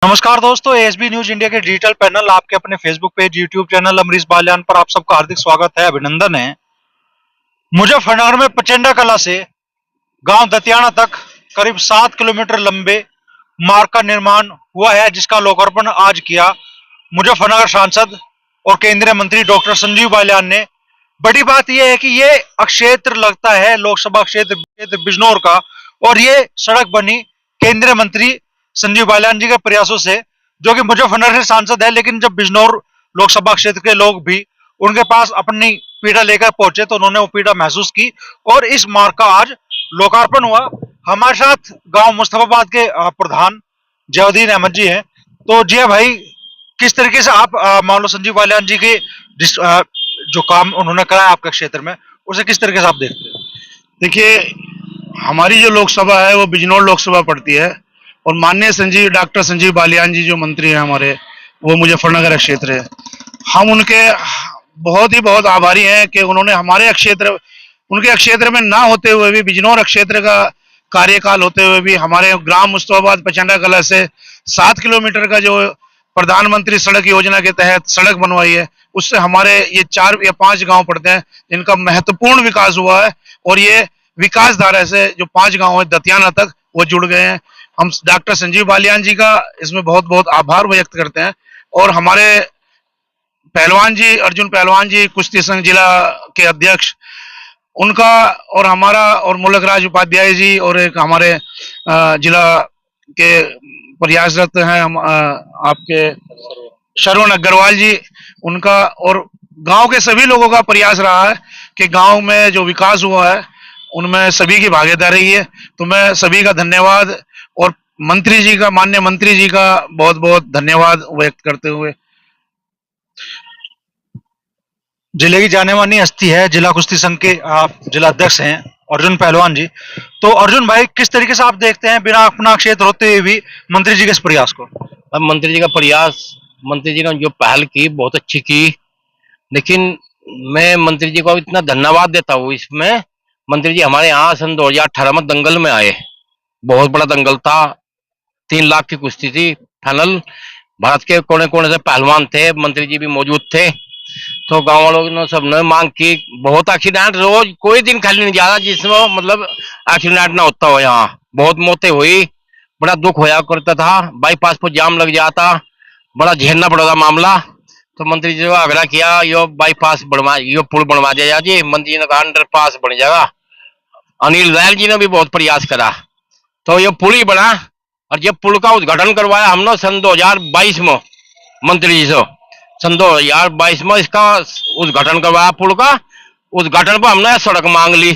नमस्कार दोस्तों, ASB news India के डिजिटल पैनल आपके अपने Facebook page, YouTube channel Amrish Baliyan पर आप सबका हार्दिक स्वागत है, अभिनंदन है। मुजफ्फरनगर में प्रचंडा कला से गांव दतियाना तक करीब 7 किलोमीटर लंबे मार्ग का निर्माण हुआ है, जिसका लोकार्पण आज किया मुजफ्फरनगर सांसद और केंद्रीय मंत्री डॉक्टर संजीव बालियान ने। बड़ी बात यह है कि ये क्षेत्र लगता है लोकसभा क्षेत्र बिजनौर का, और ये सड़क बनी केंद्रीय मंत्री संजीव बालियान जी के प्रयासों से, जो कि मुजफ्फरनगर से सांसद है, लेकिन जब बिजनौर लोकसभा क्षेत्र के लोग भी उनके पास अपनी पीड़ा लेकर पहुंचे तो उन्होंने वो पीड़ा महसूस की और इस मार्ग का आज लोकार्पण हुआ। हमारे साथ गांव मुस्तफाबाद के प्रधान जयाउद्दीन अहमद जी हैं। तो जिया भाई, किस तरीके से आप मान लो संजीव बालियान जी के जो काम उन्होंने कराया आपके क्षेत्र में, उसे किस तरीके से आप देखते हैं? देखिए, हमारी जो लोकसभा है वो बिजनौर लोकसभा पड़ती है और माननीय डॉक्टर संजीव बालियान जी जो मंत्री हैं हमारे, वो मुजफ्फरनगर क्षेत्र है। हम उनके बहुत आभारी हैं कि उन्होंने हमारे क्षेत्र, उनके क्षेत्र में ना होते हुए भी, बिजनौर क्षेत्र का कार्यकाल होते हुए भी हमारे ग्राम मुस्तफाबाद प्रचंडा कला से 7 किलोमीटर का जो प्रधानमंत्री सड़क योजना के तहत सड़क बनवाई है, उससे हमारे ये 4 या 5 गांव पड़ते हैं जिनका महत्वपूर्ण विकास हुआ है। और ये विकास धारा से जो 5 गांव है दतियाना तक वो जुड़ गए हैं। हम डॉक्टर संजीव बालियान जी का इसमें बहुत आभार व्यक्त करते हैं। और हमारे पहलवान जी, अर्जुन पहलवान जी, कुश्ती संघ जिला के अध्यक्ष, उनका और हमारा, और मुलक राज उपाध्याय जी, और एक हमारे जिला के प्रयासरत हैं हम आपके श्रवण अग्रवाल जी, उनका और गांव के सभी लोगों का प्रयास रहा है कि गांव में जो विकास हुआ है उनमें सभी की भागीदारी है। तो मैं सभी का धन्यवाद और मंत्री जी का, माननीय मंत्री जी का बहुत धन्यवाद व्यक्त करते हुए, जिले की जाने मानी हस्ती है, जिला कुश्ती संघ के आप जिला अध्यक्ष हैं अर्जुन पहलवान जी। तो अर्जुन भाई, किस तरीके से आप देखते हैं बिना अपना क्षेत्र होते हुए भी मंत्री जी के इस प्रयास को? अब मंत्री जी का प्रयास, मंत्री जी ने जो पहल की बहुत अच्छी की, लेकिन मैं मंत्री जी को इतना धन्यवाद देता हूँ इसमें। मंत्री जी हमारे यहाँ सन 2018 में दंगल में आए, बहुत बड़ा दंगल था, 3 लाख की कुश्ती थी फाइनल, भारत के कोने कोने से पहलवान थे, मंत्री जी भी मौजूद थे। तो गांव वालों ने सबने मांग की, बहुत एक्सीडेंट, रोज कोई दिन खाली नहीं जा रहा जिसमें मतलब एक्सीडेंट ना होता हो। यहाँ बहुत मौतें हुई, बड़ा दुख होया करता था, बाईपास पर जाम लग जाता, बड़ा झेलना पड़ा था मामला। तो मंत्री जी को आग्रह किया, यो बाईपास बनवा, यो पुल बनवा दिया जी। मंत्री जी ने कहा अंडर पास बन जाएगा। अनिल दयाल जी ने भी बहुत प्रयास करा, तो ये पुल ही बना। और जब पुल का उद्घाटन करवाया हमने सन 2022 में मंत्री जी से, सन 2022 में इसका उद्घाटन करवाया पुल का। उद्घाटन पर हमने सड़क मांग ली,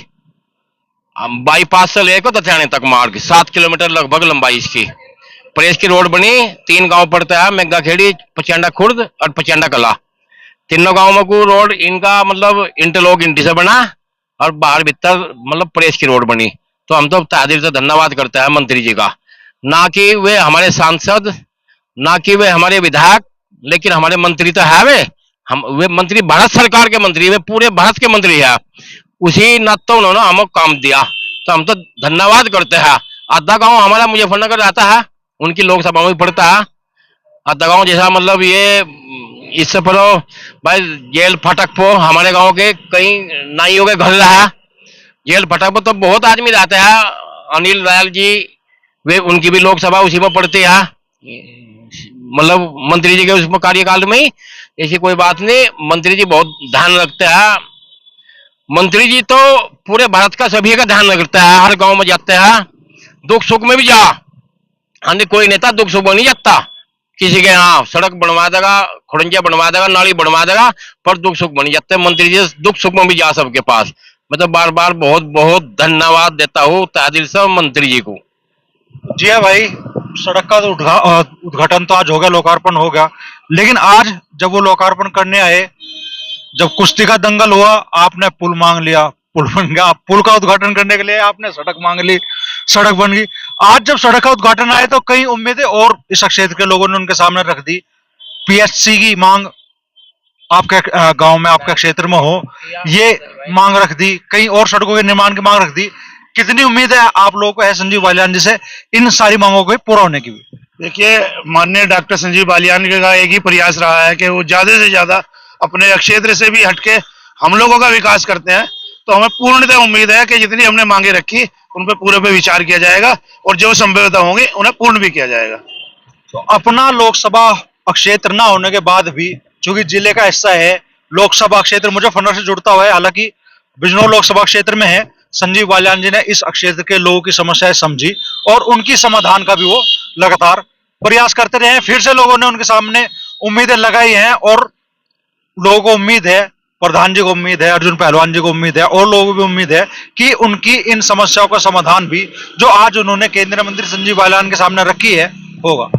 बाईपास से लेकर दतियाने तक मार्ग 7 किलोमीटर लगभग लंबाई इसकी। प्रेस की रोड बनी, 3 गांव पड़ता है, मेगा खेड़ी, प्रचंडा खुर्द और प्रचंडा कला। तीनों गांव में को रोड इनका मतलब इंटरलॉक इंटी से बना और बाहर भीतर मतलब प्रेस की रोड बनी। तो हम तो तहे दिल से धन्यवाद करते हैं मंत्री जी का, ना कि वे हमारे सांसद, ना कि वे हमारे विधायक, लेकिन हमारे मंत्री तो है वे मंत्री भारत सरकार के मंत्री, वे पूरे भारत के मंत्री है। उसी नाते उन्होंने हमें काम दिया, तो हम तो धन्यवाद करते हैं। आधा गांव हमारा मुजफ्फरनगर आता है, उनकी लोकसभा में पड़ता है। आधा गांव जैसा मतलब ये इससे पहले भाई जेल फाटक पो हमारे गांव के कई नाइयों के घर रहा, जेल फाटक पर तो बहुत आदमी रहते हैं। अनिल दयाल जी, वे उनकी भी लोकसभा उसी में पड़ती है, मतलब मंत्री जी के उसमें कार्यकाल में ही। ऐसी कोई बात नहीं, मंत्री जी बहुत ध्यान रखते हैं। मंत्री जी तो पूरे भारत का सभी का ध्यान रखते हैं, हर गांव में जाते हैं, दुख सुख में भी जा। अन्य कोई नेता दुख सुख में नहीं जाता किसी के यहाँ, सड़क बनवा देगा, खुड़ंजा बनवा देगा, नाली बनवा देगा, पर दुख सुख बन जाते। मंत्री जी दुख सुख में भी जा सबके पास। मैं तो बार बार बहुत धन्यवाद देता हूँ तहे दिल से मंत्री जी को। जी हाँ भाई, सड़क का तो उद्घाटन तो आज हो गया, लोकार्पण हो गया, लेकिन आज जब वो लोकार्पण करने आए, जब कुश्ती का दंगल हुआ, आपने पुल मांग लिया, पुल बन गया। पुल का उद्घाटन करने के लिए आपने सड़क मांग ली, सड़क बन गई। आज जब सड़क का उद्घाटन आए तो कई उम्मीदें और इस क्षेत्र के लोगों ने उनके सामने रख दी। पीएचसी की मांग आपके गांव में, आपके क्षेत्र में हो, ये मांग रख दी, कई और सड़कों के निर्माण की मांग रख दी। कितनी उम्मीद है आप लोगों को है संजीव बालियान जी से इन सारी मांगों के पूरा होने की भी? देखिए, माननीय डॉक्टर संजीव बालियान का एक ही प्रयास रहा है कि वो ज्यादा से ज्यादा अपने क्षेत्र से भी हटके हम लोगों का विकास करते हैं। तो हमें पूर्णतः उम्मीद है कि जितनी हमने मांगे रखी उन पर पूरे पे विचार किया जाएगा और जो संभवतः होंगी उन्हें पूर्ण भी किया जाएगा। तो अपना लोकसभा क्षेत्र ना होने के बाद भी चूंकि जिले का हिस्सा है, लोकसभा क्षेत्र मुजफ्फरनगर से जुड़ता हुआ है, हालांकि बिजनौर लोकसभा क्षेत्र में है, संजीव बालियान जी ने इस क्षेत्र के लोगों की समस्याएं समझी और उनकी समाधान का भी वो लगातार प्रयास करते रहे हैं। फिर से लोगों ने उनके सामने उम्मीदें लगाई हैं और लोगों को उम्मीद है, प्रधान जी को उम्मीद है, अर्जुन पहलवान जी को उम्मीद है और लोगों को भी उम्मीद है कि उनकी इन समस्याओं का समाधान भी जो आज उन्होंने केंद्रीय मंत्री संजीव बालियान के सामने रखी है होगा।